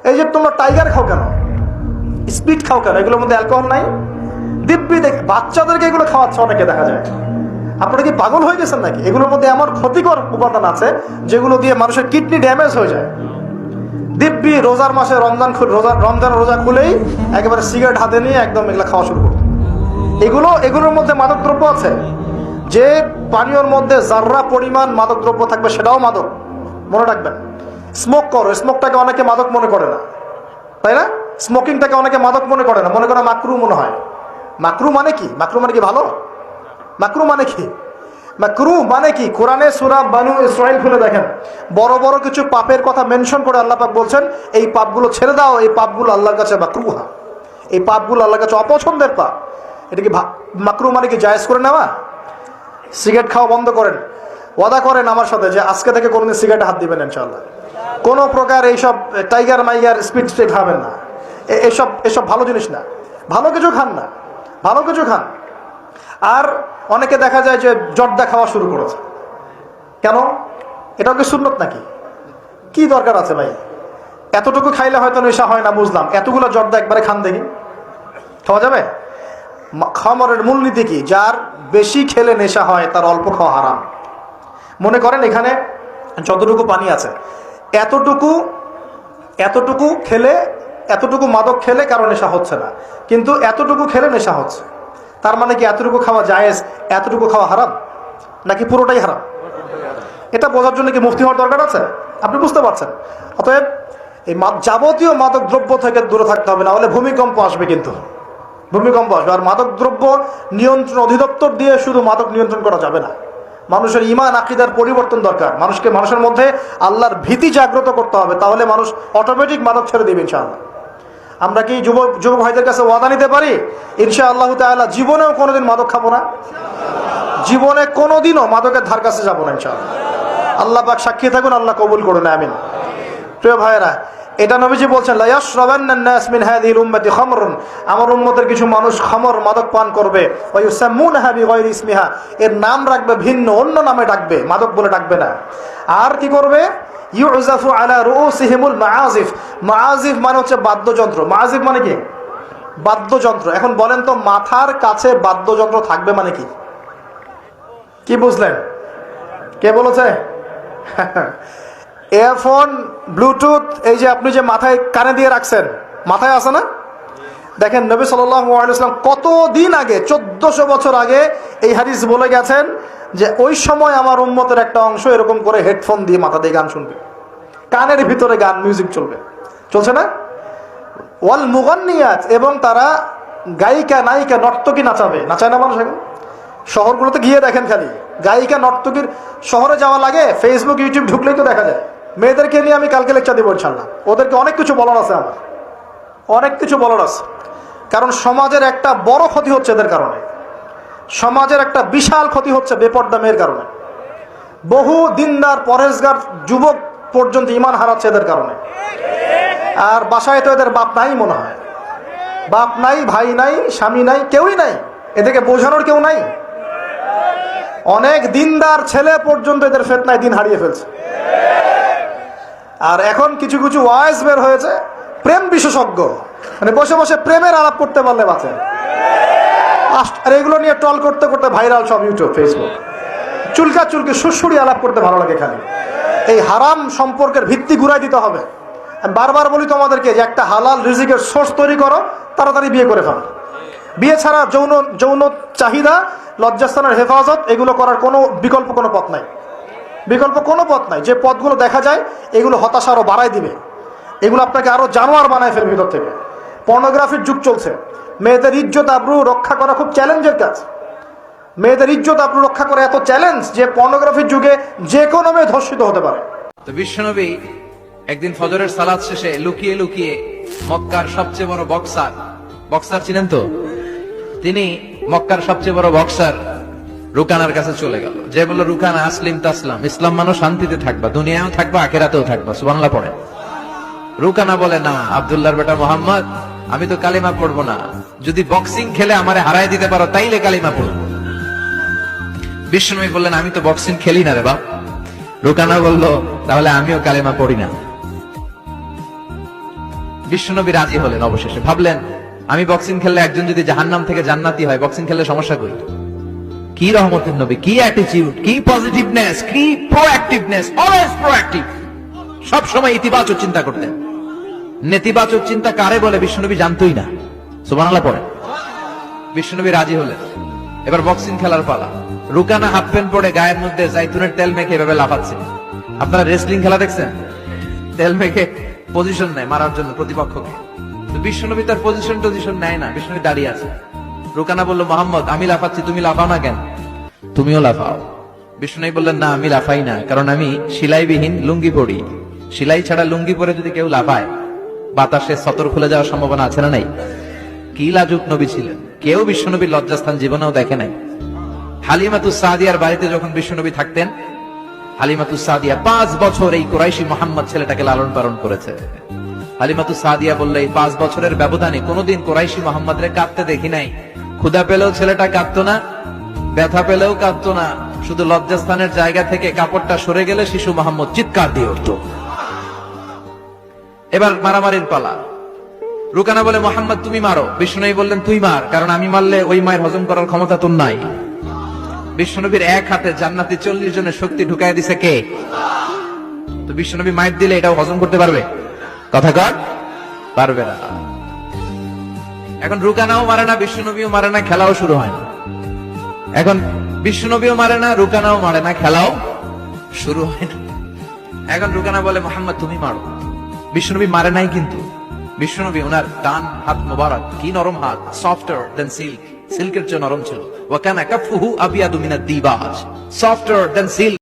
এই যে তোমরা টাইগার খাও কেন, স্পিড খাও কেন, এগুলোর মধ্যে অ্যালকোহল নাই? দিব্যি বাচ্চাদেরকে এগুলো খাওয়াচ্ছে অনেকে দেখা যায়। আপনারা কি পাগল হয়ে গেছেন নাকি? এগুলোর মধ্যে এমন ক্ষতিকর উপাদান আছে যেগুলো দিয়ে মানুষের কিডনি ড্যামেজ হয়ে যায়। দিব্যি রোজার মাসে রমজান রোজা খুলেই একেবারে সিগারেট হাতে নিয়ে একদম এগুলো খাওয়া শুরু করতো। এগুলোর মধ্যে মাদকদ্রব্য আছে। যে পানীয়র মধ্যে যার্রা পরিমাণ মাদকদ্রব্য থাকবে সেটাও মাদক, মনে রাখবেন। স্মোক করো, স্মোকটাকে অনেকে মাদক মনে করে না, তাই না? স্মোকিংটাকে অনেকে মাদক মনে করে না, মনে করে মাকরু মনে হয়। মাকরু মানে কি? মাকরু মানে কি ভালো? মাকরু মানে কি? মাকরু মানে কি? কোরআনে সূরা বানু ইসরাঈল খুলে দেখেন, বড় বড় কিছু পাপের কথা মেনশন করে আল্লাহ পাক বলছেন এই পাপগুলো ছেড়ে দাও, এই পাপগুলো আল্লাহর কাছে মাকরুহা, এই পাপগুলো আল্লাহর কাছে অপছন্দের পাপ। এটা কি মাকরু মানে কি জায়েজ করে নেওয়া? সিগারেট খাওয়া বন্ধ করেন, ওয়াদা করেন আমার সাথে যে আজকে থেকে কোনোদিন সিগারেটে হাত দিবেন ইনশাআল্লাহ। কোনো প্রকার এইসব টাইগার মাইগার স্পিড খাবেন না, এসব ভালো জিনিস না। ভালো কিছু খান না, ভালো কিছু খান। আর অনেকে দেখা যায় যে জর্দা খাওয়া শুরু করেছে। কেন? এটাও কি সুন্নত নাকি? কি দরকার আছে ভাই? এতটুকু খাইলে হয়তো নেশা হয় না বুঝলাম, এতগুলো জর্দা একবারে খান দেখি, খাওয়া যাবে? খামরের মূলনীতি কি? যার বেশি খেলে নেশা হয় তার অল্প খাওয়া হারাম। মনে করেন এখানে যতটুকু পানি আছে এতটুকু খেলে, এতটুকু মাদক খেলে কারো নেশা হচ্ছে না, কিন্তু এতটুকু খেলে নেশা হচ্ছে। তার মানে কি এতটুকু খাওয়া জায়েজ, এতটুকু খাওয়া হারাম, নাকি পুরোটাই হারাম? এটা বোঝার জন্য কি মুফতি হওয়ার দরকার আছে? আপনি বুঝতে পারছেন। অতএব এই যাবতীয় মাদক দ্রব্য থেকে দূরে থাকতে হবে, না হলে ভূমিকম্প আসবে। কিন্তু ভূমিকম্প আসবে। আর মাদক দ্রব্য নিয়ন্ত্রণ অধিদপ্তর দিয়ে শুধু মাদক নিয়ন্ত্রণ করা যাবে না। মানুষের ঈমান আকীদার পরিবর্তন দরকার। মানুষের মধ্যে আল্লাহর ভীতি জাগ্রত করতে হবে, তাহলে মানুষ অটোমেটিক মাদক ছেড়ে দেবে ইনশাআল্লাহ। আমরা কি যুবক ভাইদের কাছে ওয়াদা নিতে পারি ইনশাআল্লাহ তাআলা জীবনেও কোনোদিন মাদক খাবো না, জীবনে কোনোদিনও মাদকের ধার কাছে যাবো না ইনশাআল্লাহ। আল্লাহ পাক সাক্ষী থাকুন, আল্লাহ কবুল করুন, আমিন। প্রিয় ভাইয়েরা, এটা নবীজি বলছেন লা ইয়াশরাবান্না নাস মিন হাযিহিল উম্মতি খামরুন, আমার উম্মতের কিছু মানুষ খামর মাদক পান করবে, ওয়া ইউসাম্মুনাহা বিগায়রি ইসমিহা, এর নাম রাখবে ভিন্ন, অন্য নামে ডাকবে, মাদক বলে ডাকবে না। আর কি করবে? ইউজাফু আলা রুউসিহিমুল মাআজিফ, মাআজিফ মানে হচ্ছে বাদ্যযন্ত্র। মাআজিফ মানে কি? বাদ্যযন্ত্র। এখন বলেন তো মাথার কাছে বাদ্যযন্ত্র থাকবে মানে কি? কি বুঝলেন? কে বলেছে? এয়ারফোন, ব্লুটুথ, এই যে আপনি যে মাথায় কানে দিয়ে রাখছেন, মাথায় আছে না? দেখেন নবী সাল্লাল্লাহু আলাইহি ওয়াসাল্লাম কতদিন আগে, 1400 বছর আগে এই হাদিস বলে গেছেন যে ওই সময় আমার উম্মতের একটা অংশ এরকম করে হেডফোন দিয়ে মাথা দিয়ে গান শুনবে, কানের ভিতরে গান মিউজিক চলবে, চলছে না? ওয়াল মুগান্নিয়াত, এবং তারা গায়িকা নায়িকা নর্তকী নাচাবে। নাচায় না মানুষ এখন? শহরগুলোতে গিয়ে দেখেন, খালি গায়িকা নর্তকীর। শহরে যাওয়া লাগে, ফেসবুক ইউটিউব ঢুকলেই তো দেখা যায়। মেয়েদেরকে নিয়ে আমি কালকে লেকচার দিব ইনশাআল্লাহ। ওদেরকে অনেক কিছু বলার আছে, আমার অনেক কিছু বলার আছে। কারণ সমাজের একটা বড় ক্ষতি হচ্ছে এদের কারণে, সমাজের একটা বিশাল ক্ষতি হচ্ছে বেপর্দা মেয়ের কারণে। বহু দিনদার পরেজগার যুবক পর্যন্ত ঈমান হারাচ্ছে এদের কারণে। আর বাসায় তো এদের বাপ নাই মনে হয়, বাপ নাই, ভাই নাই, স্বামী নাই, কেউই নাই, এদেরকে বোঝানোর কেউ নাই। অনেক দিনদার ছেলে পর্যন্ত এদের ফিতনায় দিন হারিয়ে ফেলছে। আর এখন কিছু কিছু ওয়াইজ বের হয়েছে, প্রেম বিশেষজ্ঞ, মানে বসে বসে প্রেমের আলাপ করতে পারলে বাঁচে। আর এগুলো নিয়ে টল করতে করতে ভাইরাল সব ইউটিউব, ফেসবুক, চুলকি সুড়সুড়ি আলাপ করতে ভালো লাগে খালি। এই হারাম সম্পর্কের ভিত্তি ঘুরাই দিতে হবে। আমি বারবার বলি তোমাদেরকে যে একটা হালাল রিজিকের সোর্স তৈরি করো, তাড়াতাড়ি বিয়ে করে ফেলো। বিয়ে ছাড়া যৌন চাহিদা, লজ্জাস্থানের হেফাজত, এগুলো করার কোনো বিকল্প কোনো পথ নাই, বিকল্প কোনো পথ নাই। যে পথগুলো দেখা যায় এগুলো হতাশা আরও বাড়াই দিবে, এগুলো আপনাকে আরও জানোয়ার বানায় ফেলবে ভিতর থেকে। পর্নোগ্রাফির যুগ চলছে। মেয়েদের ইজ্জত আবরু রক্ষা করা খুব চ্যালেঞ্জের কাজ। মেয়েদের ইজ্জত আবরু রক্ষা করা এত চ্যালেঞ্জ যে পর্নোগ্রাফির যুগে যে কোনো মেয়ে ধর্ষিত হতে পারে। তো বিশ্বনবী একদিন ফজরের সালাত শেষে লুকিয়ে লুকিয়ে মক্কার সবচেয়ে বড় বক্সার চিনেন তো, তিনি মক্কার সবচেয়ে বড় বক্সার রুকানার কাছে চলে গেল। যে বলল, রুকানা আসলিম তাসলাম, ইসলাম মানো শান্তিতে থাকবা, দুনিয়াও থাকবা, আখিরাতেও থাকবা, সুবহানাল্লাহ পড়ে। রুকানা বলে, না আব্দুল্লাহর বেটা মোহাম্মদ, আমি তো কালিমা পড়বো না, যদি বক্সিং খেলে আমারে হারাই দিতে পারো তাইলে কালিমা পড়বো। বিশ্বনবী বললেন, আমি তো বক্সিং খেলি না রে বাপ। রুকানা বলল, তাহলে আমিও কালিমা পড়ি না। বিশ্বনবী রাজি হলেন অবশেষে। ভাবলেন আমি বক্সিং খেললে একজন যদি জাহান্নাম থেকে জান্নাতি হয়, বক্সিং খেললে সমস্যা কই? কি রহমতের নবী, কি অ্যাটিটিউড, কি পজিটিভনেস, কি প্রোঅ্যাক্টিভনেস, অলওয়েজ প্রোঅ্যাক্টিভ। সব সময় ইতিবাচক চিন্তা করতেন। নেতিবাচক চিন্তা কারে বলে বিশ্বনবী জানতোই না। সুবহানাল্লাহ পড়ে। বিশ্বনবী রাজি হলেন। এবার বক্সিং খেলার পালা। রুকানা হাফ প্যান্ট পরে গায়ের মধ্যে জাইতুনের তেল মেখে এভাবে লাফাচ্ছে। আপনারা রেসলিং খেলা দেখছেন? তেল মেখে পজিশন নেয় মারার জন্য প্রতিপক্ষকে। বিশ্বনবী তার পজিশন নেয় না, বিশ্বনবী দাঁড়িয়ে আছে। রুকানা বলল, মোহাম্মদ আমি লাফাচ্ছি, তুমি লাফাও না কেন? তুমিও লাফাও। বিশ্বনবী বললেন, না আমি লাফাই না, কারণ আমি সেলাইবিহীন লুঙ্গি পরি। সেলাই ছাড়া লুঙ্গি পরে যদি কেউ লাফায়, বাতাসে সতর খুলে যাওয়ার সম্ভাবনা আছে না নাই? কি লাজুক নবী ছিলেন, কেউ বিশ্বনবীর লজ্জাস্থান জীবনেও দেখে নাই। হালিমাতুস সাদিয়ার বাড়িতে যখন বিশ্বনবী থাকতেন, হালিমাতুস সাদিয়া 5 বছর এই কুরাইশি মোহাম্মদ ছেলেটাকে লালন পালন করেছে। হালিমাতুস সাদিয়া বললে, এই 5 বছরের ব্যবধানে কোনোদিন কুরাইশি মোহাম্মদরে কাঁদতে দেখি নাই। ক্ষুধা পেলেও ছেলেটা কাঁদতো না, ব্যথা পেলেও কাঁদতো না, শুধু লজ্জাস্থানের জায়গা থেকে কাপড়টা সরে গেলে শিশু মোহাম্মদ চিৎকার দিয়ে উঠত। এবার মারামারির পালা। রুকানা বলে, মোহাম্মদ তুমি মারো। বিশ্বনবী বললেন, তুই মার, কারণ আমি মারলে ওই মায়ের হজম করার ক্ষমতা তোর নাই। বিশ্বনবীর এক হাতে জান্নাতি 40 জনের শক্তি ঢুকায় দিছে কে? তো বিশ্বনবী মাইর দিলে এটাও হজম করতে পারবে? কথা কর, পারবে না। এখন রুকানাও মারে না, বিশ্বনবীও মারে না, খেলাও শুরু হয় না। এখন বিশ্বনবীও মারে না, রুকানাও মারে না, খেলাও শুরু হয় না। এখন রুকানা বলে, মোহাম্মদ তুমি মারো। বিশ্বনবী মারে নাই, কিন্তু বিশ্বনবী ওনার ডান হাত মোবারক, কি নরম হাত, সফটার দেন সিল্ক, সিল্কের চেয়ে নরম ছিল। ওয়া কানা কাফুহু আবিয়াদু মিনাদ দিবাজ, সফটার দেন সিল্ক।